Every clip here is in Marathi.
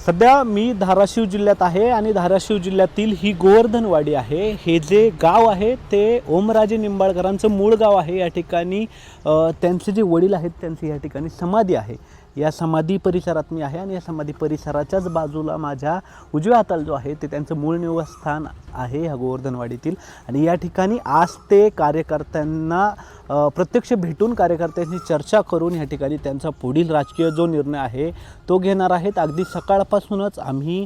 सध्या मी धाराशिव जिल्ह्यात आहे आणि धाराशिव जिल्ह्यातील ही गोवर्धनवाडी आहे. हे जे गाव आहे ते ओमराजे निंबाळकरांचं मूळ गाव आहे. या ठिकाणी त्यांचे जे वडील आहेत त्यांची या ठिकाणी समाधी आहे. या समाधी परिसरात मी आहे आणि या समाधी परिसराच्याच बाजूला माझ्या उजव्या हाताला जो आहे ते त्यांचं मूळ निवासस्थान आहे ह्या गोवर्धनवाडीतील. आणि या ठिकाणी आज ते कार्यकर्त्यांना प्रत्यक्ष भेटून कार्यकर्त्यांशी चर्चा करून या ठिकाणी त्यांचा पुढील राजकीय जो निर्णय आहे तो घेणार आहेत. अगदी सकाळपासूनच आम्ही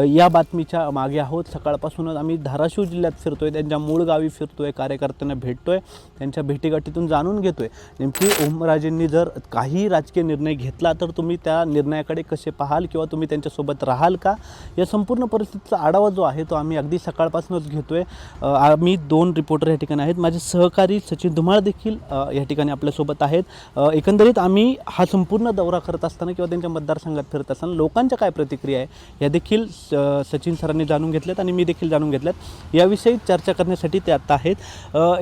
या बातमीच्या मागे आहोत. सकाळपासूनच आम्ही धाराशिव जिल्ह्यात फिरतोय, त्यांच्या मूळ गावी फिरतोय, कार्यकर्त्यांना भेटतोय, त्यांच्या भेटीगाठीतून जाणून घेतोय नेमकी ओमराजेंनी जर काही राजकीय निर्णय घेतला तर तुम्ही त्या निर्णयाकडे कसे पाहाल किंवा तुम्ही त्यांच्यासोबत राहाल का, या संपूर्ण परिस्थितीचा आढावा जो आहे तो आम्ही अगदी सकाळपासूनच घेतोय. आम्ही 2 रिपोर्टर या ठिकाणी आहेत. माझे सहकारी सचिन धुमाळ देखील या ठिकाणी आपल्यासोबत आहेत. एकंदरीत आम्ही हा संपूर्ण दौरा करत असताना किंवा त्यांच्या मतदारसंघात फिरत असताना लोकांच्या काय प्रतिक्रिया आहे या देखील सचिन सरांनी जाणून घेतल्यात आणि मी देखील जाणून घेतल्यात. याविषयी चर्चा करण्यासाठी ते आत्ता आहेत.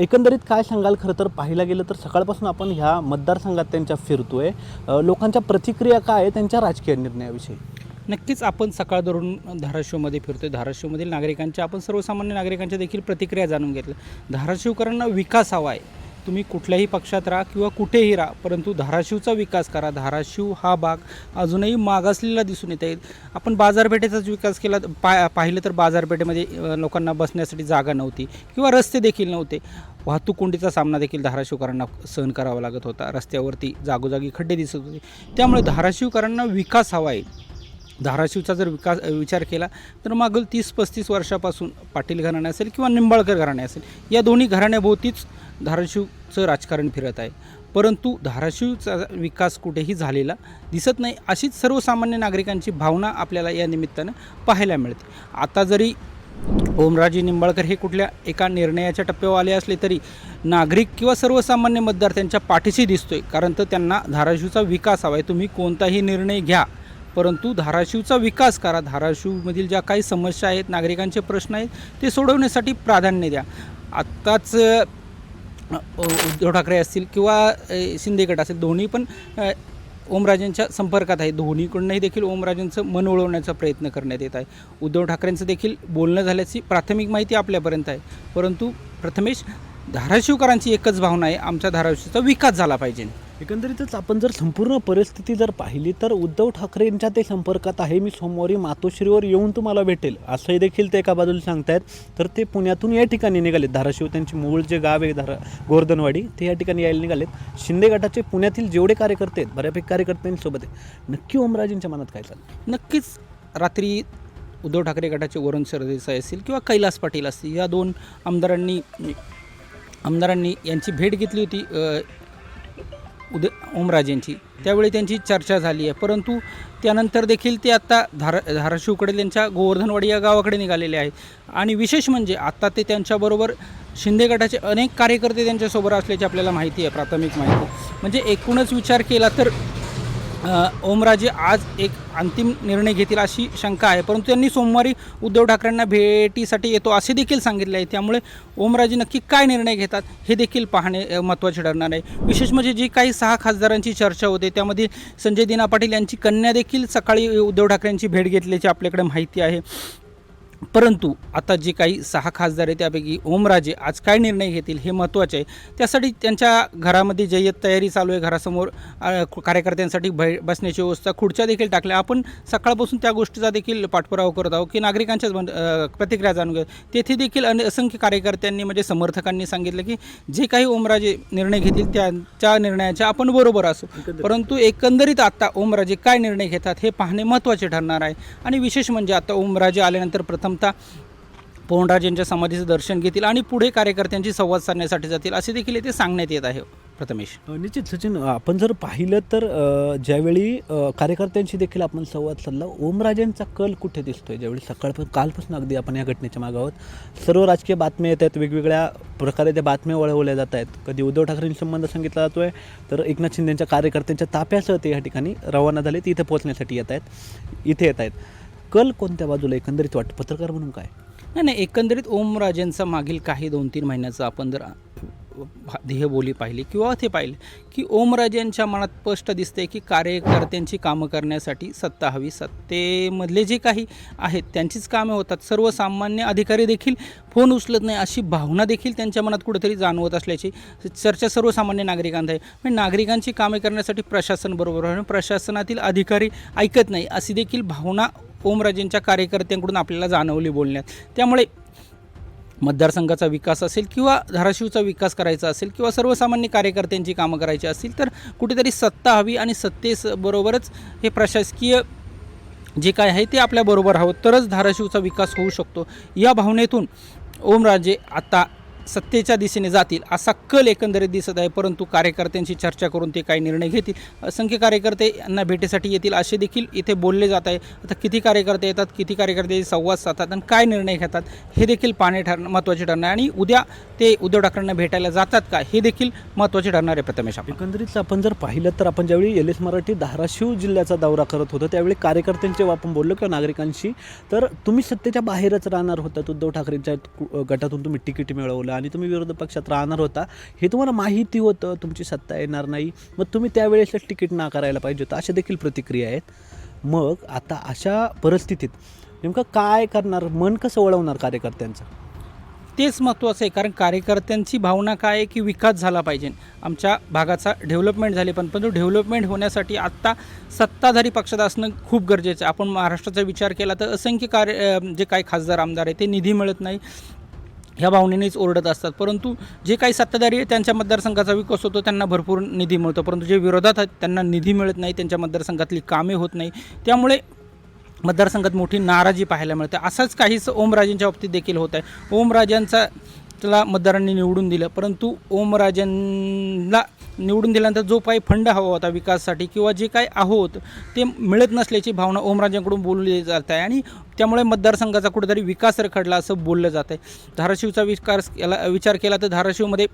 एकंदरीत काय सांगाल? खरं तर पाहायला गेलं तर सकाळपासून आपण ह्या मतदारसंघात त्यांच्या फिरतोय. लोकांच्या प्रतिक्रिया काय आहे त्यांच्या राजकीय निर्णयाविषयी? नक्कीच आपण सकाळ धरून धाराशिवमध्ये फिरतोय. धाराशिवमधील नागरिकांच्या, आपण सर्वसामान्य नागरिकांच्या देखील प्रतिक्रिया जाणून घेतल्या. धाराशिवकरांना विकास हवा आहे. तुम्ही कुठल्याही पक्षात राहा किंवा कुठेही राहा, परंतु धाराशिवचा विकास करा. धाराशिव हा भाग अजूनही मागासलेला दिसून येत आहे. आपण बाजारपेठेचाच विकास केला पाहिलं तर बाजारपेठेमध्ये लोकांना बसण्यासाठी जागा नव्हती किंवा रस्ते देखील नव्हते. वाहतूक कोंडीचा सामना देखील धाराशिवकरांना सहन करावा लागत होता. रस्त्यावरती जागोजागी खड्डे दिसत होते. त्यामुळे धाराशिवकरांना विकास हवा आहे. धाराशिवचा जर विचार केला तर मागील 30-35 वर्षापासून पाटील घराणे असेल किंवा निंबाळकर घराणे असेल, या दोन्ही घराण्याभोवतीच धाराशिवचं राजकारण फिरत आहे. परंतु धाराशिवचा विकास कुठेही झालेला दिसत नाही, अशीच सर्वसामान्य नागरिकांची भावना आपल्याला या निमित्तानं पाहायला मिळते. आता जरी ओमराजे निंबाळकर हे कुठल्या एका निर्णयाच्या टप्प्यावर आले असले तरी नागरिक किंवा सर्वसामान्य मतदार त्यांच्या पाठीशी दिसतोय. कारण तर त्यांना धाराशिवचा विकास हवा आहे. तुम्ही कोणताही निर्णय घ्या, परंतु धाराशिवचा विकास करा. धाराशिवमधील ज्या काही समस्या आहेत, नागरिकांचे प्रश्न आहेत, ते सोडवण्यासाठी प्राधान्य द्या. आत्ताच उद्धव ठाकरे असतील किंवा शिंदे गट असेल, दोन्ही पण ओमराजेंच्या संपर्कात आहे. दोन्हीकडूनही देखील ओमराजेंचं मन वळवण्याचा प्रयत्न करण्यात येत आहे. उद्धव ठाकरेंचं देखील बोलणं झाल्याची प्राथमिक माहिती आपल्यापर्यंत आहे. परंतु प्रथमेश, धाराशिवकरांची एकच भावना आहे, आमच्या धाराशिवचा विकास झाला पाहिजे. एकंदरीतच आपण जर संपूर्ण परिस्थिती जर पाहिली तर उद्धव ठाकरेंच्या ते संपर्कात आहे. मी सोमवारी मातोश्रीवर येऊन तुम्हाला भेटेल असंही देखील ते एका बाजूला सांगतायत. तर ते पुण्यातून या ठिकाणी निघालेत. धाराशिव त्यांचे मूळ जे गाव आहे गोवर्धनवाडी, ते या ठिकाणी यायला निघालेत. शिंदे गटाचे पुण्यातील जेवढे कार्यकर्ते आहेत, बऱ्यापैकी कार्यकर्त्यांसोबत आहे. नक्की ओमराजेंच्या मनात काय चाललं? नक्कीच रात्री उद्धव ठाकरे गटाचे वरुण सरदेसाई असतील किंवा कैलास पाटील असतील, या 2 आमदारांनी यांची भेट घेतली होती ओमराजेंची. त्यावेळी त्यांची चर्चा झाली आहे. परंतु त्यानंतर देखील ते आत्ता धाराशिवकडे त्यांच्या गोवर्धनवाडी या गावाकडे निघालेले आहेत. आणि विशेष म्हणजे आत्ता ते त्यांच्याबरोबर शिंदे गटाचे अनेक कार्यकर्ते त्यांच्यासोबत असल्याची आपल्याला माहिती आहे, प्राथमिक माहिती. म्हणजे एकूणच विचार केला तर ओमराजे आज एक अंतिम निर्णय घेतील अशी शंका आहे. परंतु त्यांनी सोमवारी उद्धव ठाकरेंना भेटीसाठी येतो असे देखील सांगितले आहे. त्यामुळे ओमराजे नक्की काय निर्णय घेतात हे देखील पाहणे महत्त्वाचे ठरणार आहे. विशेष म्हणजे जी काही 6 खासदारांची चर्चा होते त्यामध्ये संजय दिना पाटील यांची कन्या देखील सकाळी उद्धव ठाकरेंची भेट घेतल्याची आपल्याकडे माहिती आहे. परंतु आता जे काही 6 खासदार आहेत त्यापैकी ओमराजे आज काय निर्णय घेतील हे महत्त्वाचे आहे. त्यासाठी त्यांच्या घरामध्ये जय्यत तयारी चालू आहे. घरासमोर कार्यकर्त्यांसाठी बसण्याची व्यवस्था, खुर्च्या देखील टाकल्या. आपण सकाळपासून त्या गोष्टीचा देखील पाठपुरावा करत आहोत की नागरिकांच्याच प्रतिक्रिया जाणून घ्या. तेथे देखील असंख्य कार्यकर्त्यांनी म्हणजे समर्थकांनी सांगितलं की जे काही ओमराजे निर्णय घेतील त्या निर्णयाच्या आपण बरोबर असू. परंतु एकंदरीत आता ओमराजे काय निर्णय घेतात हे पाहणे महत्त्वाचे ठरणार आहे. आणि विशेष म्हणजे आता ओमराजे आल्यानंतर प्रथमतः पवनराजेंच्या समाधीचं दर्शन घेतील आणि पुढे कार्यकर्त्यांशी संवाद साधण्यासाठी जातील असे देखील येथे सांगण्यात येत आहे. प्रथमेश, निश्चित सचिन, आपण जर पाहिलं तर ज्यावेळी कार्यकर्त्यांशी देखील आपण संवाद साधला, ओमराजेंचा कल कुठे दिसतोय? ज्यावेळी कालपासून अगदी आपण या घटनेच्या मागे आहोत, सर्व राजकीय बातम्या येत आहेत, वेगवेगळ्या प्रकारे त्या बातम्या वळवल्या जात आहेत. कधी उद्धव ठाकरेंशी संबंध सांगितला जातोय तर एकनाथ शिंदेच्या कार्यकर्त्यांच्या ताफ्यासह ते या ठिकाणी रवाना झाले, ते इथे पोहोचण्यासाठी इथे येत आहेत. कल कोणत्या बाजूला एकंदरीत वाटतं पत्रकार म्हणून काय? नाही, एकंदरीत ओमराजेंचा मागील काही 2-3 महिन्याचा आपण जर देहबोली पाहिली किंवा ते पाहिले की ओमराजेंच्या मनात स्पष्ट दिसते की कार्यकर्त्यांची कामं करण्यासाठी सत्ता हवी, सत्तेमधले जे काही आहेत त्यांचीच कामे होतात, सर्वसामान्य अधिकारी देखील फोन उचलत नाही अशी भावना देखील त्यांच्या मनात कुठेतरी जाणवत असल्याची चर्चा सर्वसामान्य नागरिकांत आहे. म्हणजे नागरिकांची कामे करण्यासाठी प्रशासन बरोबर आहे, प्रशासनातील अधिकारी ऐकत नाही अशी देखील भावना ओमराजेंच्या कार्यकर्त्यांकडून आपल्याला जाणवली बोलण्यात. त्यामुळे मतदारसंघाचा विकास असेल किंवा धाराशिवचा विकास करायचा असेल किंवा सर्वसामान्य कार्यकर्त्यांची कामं करायची असतील तर कुठेतरी सत्ता हवी आणि सत्तेबरोबरच हे प्रशासकीय जे काय आहे ते आपल्याबरोबर हवं, तरच धाराशिवचा विकास होऊ शकतो. या भावनेतून ओमराजे आता सत्तेच्या दिशेने जातील असा कल एकंदरीत दिसत आहे. परंतु कार्यकर्त्यांशी चर्चा करून ते काही निर्णय घेतील. असंख्य कार्यकर्ते यांना भेटीसाठी येतील असे देखील इथे बोलले जात आहे. आता किती कार्यकर्ते येतात, किती कार्यकर्ते संवाद साधतात आणि काय निर्णय घेतात हे देखील पाहणे महत्त्वाचे ठरणार आहे. आणि उद्या ते उद्धव ठाकरेंना भेटायला जातात का हे देखील महत्त्वाचे ठरणार आहे. प्रथमेश, एकंदरीत आपण जर पाहिलं तर आपण ज्यावेळी एल एस मराठी धाराशिव जिल्ह्याचा दौरा करत होतो त्यावेळी कार्यकर्त्यांचे आपण बोललो किंवा नागरिकांशी, तर तुम्ही सत्तेच्या बाहेरच राहणार होतात. उद्धव ठाकरेंच्या गटातून तुम्ही तिकीट मिळवलं आणि तुम्ही विरोधी पक्षात राहणार होता हे तुम्हाला माहिती होतं, तुमची सत्ता येणार नाही, मग तुम्ही त्यावेळेसच तिकीट नाकारायला पाहिजे होतं, अशा देखील प्रतिक्रिया आहेत. मग आता अशा परिस्थितीत नेमकं काय करणार, मन कसं वळवणार कार्यकर्त्यांचं? तेच महत्त्वाचं आहे. कारण कार्यकर्त्यांची भावना काय आहे की विकास झाला पाहिजे, आमच्या भागाचा डेव्हलपमेंट झाली, पण डेव्हलपमेंट होण्यासाठी आत्ता सत्ताधारी पक्षात असणं खूप गरजेचं आहे. आपण महाराष्ट्राचा विचार केला तर असंख्य जे काही खासदार आमदार आहे ते निधी मिळत नाही ह्या भावनेनेच ओरडत असतात. परंतु जे काही सत्ताधारी आहे त्यांच्या मतदारसंघाचा विकास होतो, त्यांना भरपूर निधी मिळतो. परंतु जे विरोधात आहेत त्यांना निधी मिळत नाही, त्यांच्या मतदारसंघातली कामे होत नाही. त्यामुळे मतदारसंघात मोठी नाराजी पाहायला मिळते. असंच काहीच ओमराजेंच्या बाबतीत देखील होत आहे. ओमराजेंचा त्याला मतदारांनी निवडून दिलं, परंतु ओमराजेंना निवडून दिल्यानंतर जो काही फंड हवा होता विकासासाठी किंवा जे काही आहोत ते मिळत नसल्याची भावना ओमराजेंकडून बोलली जात आहे. आणि त्यामुळे मतदारसंघाचा कुठेतरी विकास रखडला असं बोललं जात आहे. धाराशिवचा विचार केला तर धाराशिवमध्ये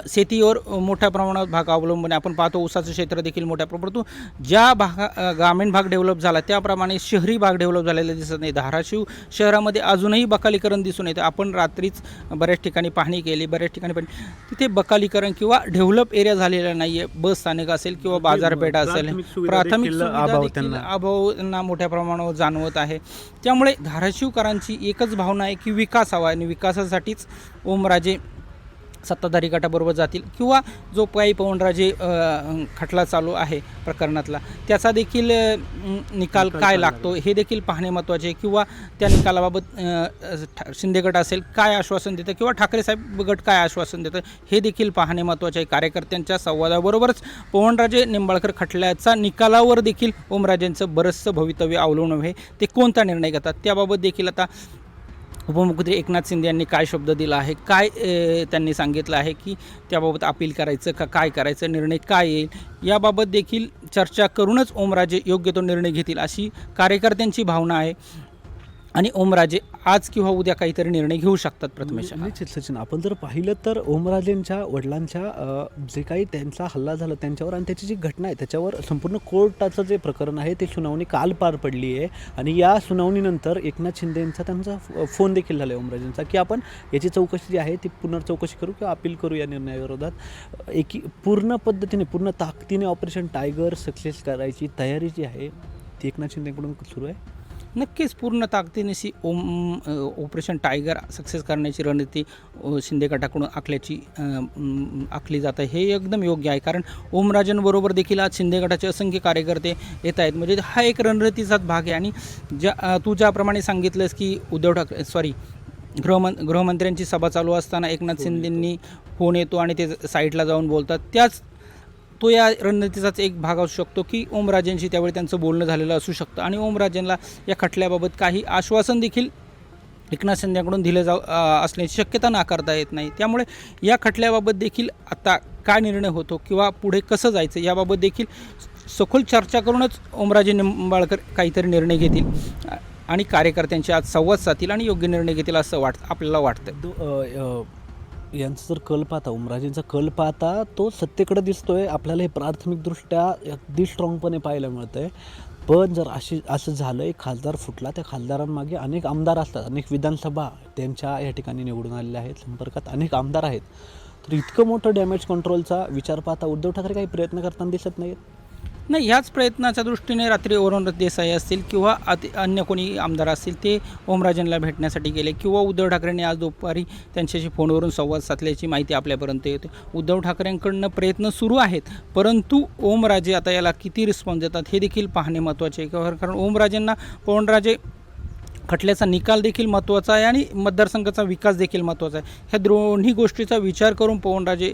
शेतीवर मोठ्या प्रमाणात भाग अवलंबून आहे. आपण पाहतो ऊसाचं क्षेत्र देखील मोठ्या परंतु ज्या ग्रामीण भाग डेव्हलप झाला त्याप्रमाणे शहरी भाग डेव्हलप झालेला दिसत नाही. धाराशिव शहरामध्ये अजूनही बकालीकरण दिसून येतं. आपण रात्रीच बऱ्याच ठिकाणी पाहणी केली, बऱ्याच ठिकाणी पण तिथे बकालीकरण किंवा डेव्हलप एरिया झालेला नाही आहे. बस स्थानक असेल किंवा बाजारपेठ असेल, प्राथमिक सुविधा देखील अभाव त्यांना मोठ्या प्रमाणावर जाणवत आहे. त्यामुळे धाराशिवकरांची एकच भावना आहे की विकास हवा आणि विकासासाठीच ओमराजे सत्ताधारी गटाबरोबर जातील किंवा जो काही पवनराजे खटला चालू आहे प्रकरणातला त्याचा देखील निकाल काय लागतो हे देखील पाहणे महत्त्वाचे आहे. किंवा त्या निकालाबाबत शिंदे गट असेल काय आश्वासन देतं किंवा ठाकरे साहेब गट काय आश्वासन देतं हे देखील पाहणे महत्त्वाचे आहे. कार्यकर्त्यांच्या संवादाबरोबरच पवनराजे निंबाळकर खटल्याचा निकालावर देखील ओमराजेंचं बरंचसं भवितव्य अवलंबून आहे. ते कोणता निर्णय घेतात त्याबाबत देखील आता उपमुख्यमंत्री एकनाथ शिंदे यांनी काय शब्द दिला आहे, काय त्यांनी सांगितलं आहे की त्याबाबत अपील करायचं का काय करायचं, निर्णय काय येईल याबाबत देखील चर्चा करूनच ओमराजे योग्य तो निर्णय घेतील अशी कार्यकर्त्यांची भावना आहे. आणि ओमराजे आज किंवा उद्या काहीतरी निर्णय घेऊ शकतात. प्रथमेश, निश्चित सचिन, आपण जर पाहिलं तर ओमराजेंच्या वडिलांच्या जे काही त्यांचा हल्ला झाला त्यांच्यावर आणि त्याची जी घटना आहे त्याच्यावर संपूर्ण कोर्टाचं जे प्रकरण आहे ते सुनावणी काल पार पडली आहे. आणि या सुनावणीनंतर एकनाथ शिंदे यांचा त्यांचा फोन देखील झाला आहे ओमराजेंचा की आपण याची चौकशी जी आहे ती पुनर्चौकशी करू किंवा अपील करू या निर्णयाविरोधात. पूर्ण पद्धतीने पूर्ण ताकदीने ऑपरेशन टायगर सक्सेस करायची तयारी जी आहे ती एकनाथ शिंदेकडून सुरू आहे. नक्कीच पूर्ण ताकदीनेशी ऑपरेशन टायगर सक्सेस करण्याची रणनीती शिंदे गटाकडून आखली जात आहे. हे एकदम योग्य आहे. कारण ओमराजेंबरोबर देखील आज शिंदे गटाचे असंख्य कार्यकर्ते येत आहेत. म्हणजे हा एक रणनीतीचाच भाग आहे. आणि तू ज्याप्रमाणे सांगितलंस की उद्धव ठाकरे गृहमंत्र्यांची सभा चालू असताना एकनाथ शिंदेंनी फोन येतो आणि ते साईडला जाऊन बोलतात, तो या रणनीतीचाच एक भाग असू शकतो की ओमराजेंशी त्यावेळी त्यांचं बोलणं झालेलं असू शकतं. आणि ओमराजेंना या खटल्याबाबत काही आश्वासन देखील एकनाथ शिंदेकडून दिलं असण्याची शक्यता नाकारता येत नाही. त्यामुळे या खटल्याबाबत देखील आता काय निर्णय होतो किंवा पुढे कसं जायचं याबाबत देखील सखोल चर्चा करूनच ओमराजे निंबाळकर काहीतरी निर्णय घेतील आणि कार्यकर्त्यांशी आज संवाद साधतील आणि योग्य निर्णय घेतील असं आपल्याला वाटतं. यांचं जर कल पाहता, ओमराजेंचा कल पाहता तो सत्तेकडे दिसतोय. आपल्याला हे प्राथमिकदृष्ट्या अगदी स्ट्रॉंगपणे पाहायला मिळतं आहे. पण जर असं झालं, एक खासदार फुटला, त्या खासदारांमागे अनेक आमदार असतात, अनेक विधानसभा त्यांच्या या ठिकाणी निवडून आलेल्या आहेत, संपर्कात अनेक आमदार आहेत. तर इतकं मोठं डॅमेज कंट्रोलचा विचार पाहता उद्धव ठाकरे काही प्रयत्न करताना दिसत नाहीत. नाही, ह्याच प्रयत्नाच्या दृष्टीने रात्री वरुण देसाई असतील किंवा अन्य कोणी आमदार असतील ते ओमराजेंना भेटण्यासाठी गेले किंवा उद्धव ठाकरेंनी आज दुपारी त्यांच्याशी फोनवरून संवाद साधल्याची माहिती आपल्यापर्यंत येते. उद्धव ठाकरेंकडनं प्रयत्न सुरू आहेत, परंतु ओमराजे आता याला किती रिस्पॉन्स देतात हे देखील पाहणे महत्त्वाचे आहे. कारण ओमराजेंना पवनराजे खटल्याचा निकाल देखील महत्त्वाचा आहे आणि मतदारसंघाचा विकास देखील महत्त्वाचा आहे. ह्या दोन्ही गोष्टीचा विचार करून ओमराजे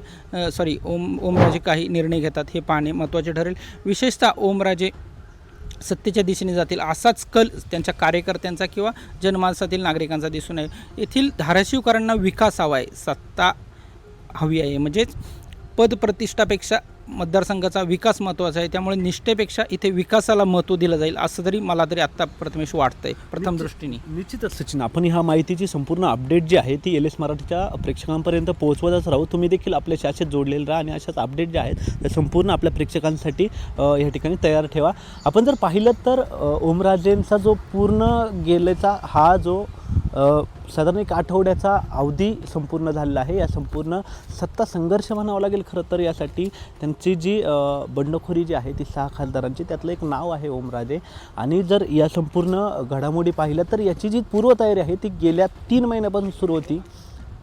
काही निर्णय घेतात हे पाहणे महत्त्वाचे ठरेल. विशेषतः ओमराजे सत्तेच्या दिशेने जातील असाच कल त्यांच्या कार्यकर्त्यांचा किंवा जनमानसातील नागरिकांचा दिसून आहे. येथील धाराशिवकरांना विकास हवा आहे, सत्ता हवी आहे. म्हणजेच पदप्रतिष्ठापेक्षा मतदारसंघाचा विकास महत्त्वाचा आहे. त्यामुळे निष्ठेपेक्षा इथे विकासाला महत्त्व दिलं जाईल असं तरी मला तरी आत्ता प्रथमेश वाटतंय प्रथम दृष्टीने. निश्चितच सचिन, आपण ह्या माहितीची संपूर्ण अपडेट जी आहे ती LS मराठीच्या प्रेक्षकांपर्यंत पोहोचवतच राहू. तुम्ही देखील आपल्या शाळेत जोडलेले राहा आणि अशाच अपडेट ज्या आहेत त्या संपूर्ण आपल्या प्रेक्षकांसाठी या ठिकाणी तयार ठेवा. आपण जर पाहिलं तर ओमराजेंचा जो पूर्ण गेलेचा हा जो साधारण एक आठवड्याचा अवधी संपूर्ण झालेला आहे. या संपूर्ण सत्ता संघर्ष म्हणावं लागेल खरं तर. यासाठी त्यांची जी बंडखोरी जी आहे ती 6 खासदारांची, त्यातलं एक नाव आहे ओमराजे. आणि जर या संपूर्ण घडामोडी पाहिल्या तर याची जी पूर्वतयारी आहे ती गेल्या 3 महिन्यापासून सुरू होती.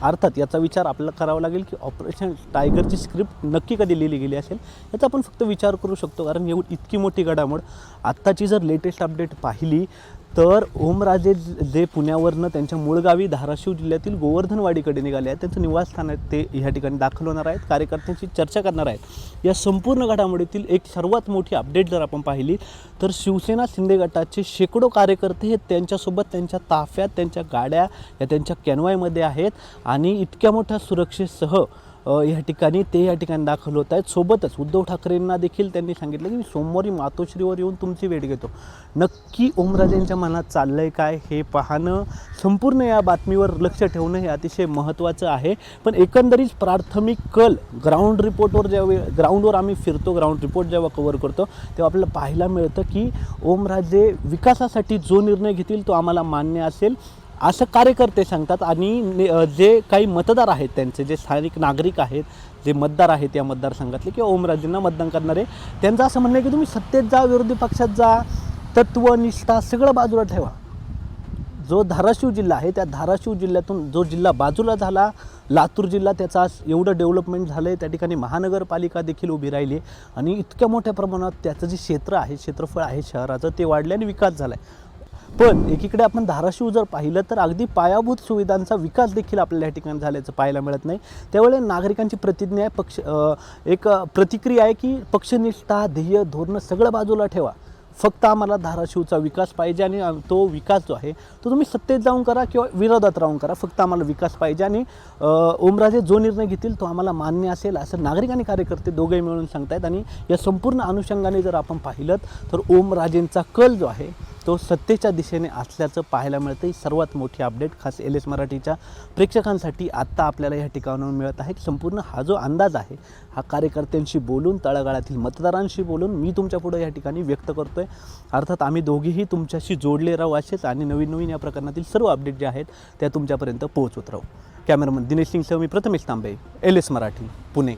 अर्थात याचा विचार आपल्याला करावा लागेल की ऑपरेशन टायगरची स्क्रिप्ट नक्की कधी लिहिली गेली असेल याचा आपण फक्त विचार करू शकतो. कारण इतकी मोठी घडामोड आत्ताची जर लेटेस्ट अपडेट पाहिली तर ओमराजे जे पुण्यावरनं त्यांच्या मूळ गावी धाराशिव जिल्ह्यातील गोवर्धनवाडीकडे निघाले आहेत, त्यांचं निवासस्थान आहे, ते ह्या ठिकाणी दाखल होणार आहेत, कार्यकर्त्यांची चर्चा करणार आहेत. या संपूर्ण घडामोडीतील एक सर्वात मोठी अपडेट जर आपण पाहिली तर शिवसेना शिंदे गटाचे शेकडो कार्यकर्ते हे त्यांच्यासोबत त्यांच्या ताफ्यात त्यांच्या गाड्या या त्यांच्या कॅनवायमध्ये आहेत आणि इतक्या मोठ्या सुरक्षेसह या ठिकाणी दाखल होत आहेत. सोबतच उद्धव ठाकरेंना देखील त्यांनी सांगितलं की मी सोमवारी मातोश्रीवर येऊन तुमची भेट घेतो. नक्की ओमराजेंच्या मनात चाललं आहे काय हे पाहणं, संपूर्ण या बातमीवर लक्ष ठेवणं हे अतिशय महत्त्वाचं आहे. पण एकंदरीत प्राथमिक कल ग्राउंड रिपोर्टवर ग्राउंडवर आम्ही फिरतो, ग्राउंड रिपोर्ट जेव्हा कव्हर करतो तेव्हा आपल्याला पाहायला मिळतं की ओमराजे विकासासाठी जो निर्णय घेतील तो आम्हाला मान्य असेल असं कार्यकर्ते सांगतात. आणि जे काही मतदार आहेत त्यांचे जे स्थानिक नागरिक आहेत, जे मतदार आहेत या मतदारसंघातले किंवा ओमराजेंना मतदान करणारे, त्यांचं असं म्हणणं आहे की तुम्ही सत्तेत जा, विरोधी पक्षात जा, तत्व निष्ठा सगळं बाजूला ठेवा. जो धाराशिव जिल्हा आहे त्या धाराशिव जिल्ह्यातून जो जिल्हा बाजूला झाला, लातूर जिल्हा, त्याचा आज एवढं डेव्हलपमेंट झालं आहे, त्या ठिकाणी महानगरपालिका देखील उभी राहिली आहे आणि इतक्या मोठ्या प्रमाणात त्याचं जे क्षेत्रफळ आहे शहराचं ते वाढले आणि विकास झाला आहे. पण एकीकडे आपण धाराशिव जर पाहिलं तर अगदी पायाभूत सुविधांचा विकास देखील आपल्याला या ठिकाणी झाल्याचं पाहायला मिळत नाही. त्यावेळी नागरिकांची प्रतिज्ञा आहे, एक प्रतिक्रिया आहे की पक्षनिष्ठा, ध्येय, धोरणं सगळं बाजूला ठेवा, फक्त आम्हाला धाराशिवचा विकास पाहिजे आणि तो विकास जो आहे तो तुम्ही सत्तेत जाऊन करा किंवा विरोधात राहून करा, फक्त आम्हाला विकास पाहिजे आणि ओमराजे जो निर्णय घेतील तो आम्हाला मान्य असेल असं नागरिक आणि कार्यकर्ते दोघेही मिळून सांगतायत. आणि या संपूर्ण अनुषंगाने जर आपण पाहिलं तर ओमराजेंचा कल जो आहे तो सत्तेच्या दिशेने असल्याचं पाहायला मिळतं. ही सर्वात मोठी अपडेट खास LS मराठीच्या प्रेक्षकांसाठी आत्ता आपल्याला या ठिकाणाहून मिळत आहे. संपूर्ण हा जो अंदाज आहे हा कार्यकर्त्यांशी बोलून, तळागाळातील मतदारांशी बोलून मी तुमच्या पुढे या ठिकाणी व्यक्त करतो आहे. अर्थात आम्ही दोघेही तुमच्याशी जोडले राहू असेच आणि नवीन या प्रकरणातील सर्व अपडेट जे आहेत त्या तुमच्यापर्यंत पोहोचवत राहू. कॅमेरामन दिनेश सिंगसह मी प्रथमेश तांबे, LS मराठी, पुणे.